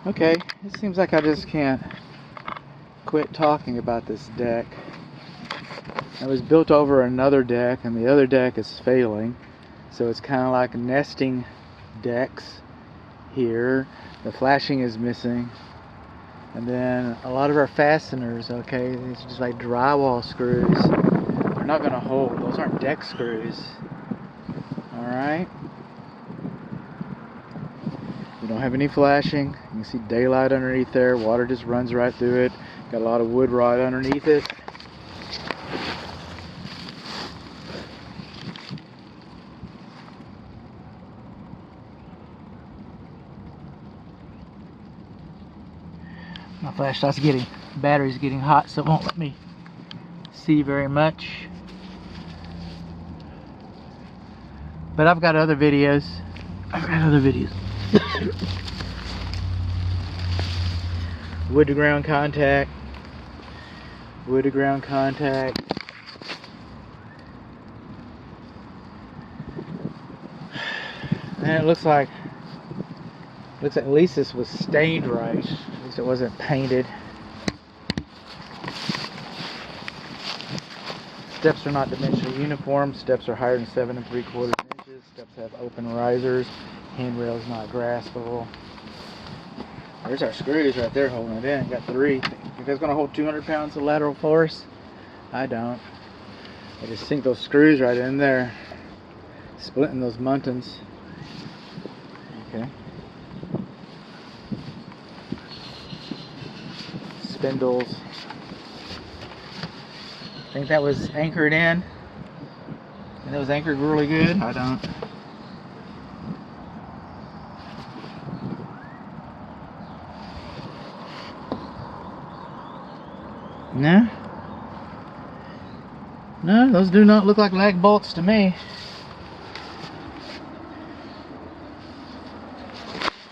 Okay, it seems like I just can't quit talking about this deck. It was built over another deck, and the other deck is failing, so it's kind of like nesting decks here. The flashing is missing, and then a lot of our fasteners, okay, these are just like drywall screws. They're not going to hold. Those aren't deck screws. Alright? We don't have any flashing. You can see daylight underneath there. Water just runs right through it. Got a lot of wood rot underneath it. My flashlight's battery's getting hot, so it won't let me see very much. But I've got other videos. Wood to ground contact. Wood to ground contact. And it looks like at least this was stained right. At least it wasn't painted. Steps are not dimensionally uniform. Steps are higher than 7 3/4 inches. Steps have open risers. Handrail is not graspable. There's our screws right there holding it in. Got 3. You guys gonna hold 200 pounds of lateral force? I don't. I just sink those screws right in there, splitting those muntins. Okay. Spindles. Think that was anchored in? And it was anchored really good? I don't. No? No, those do not look like lag bolts to me.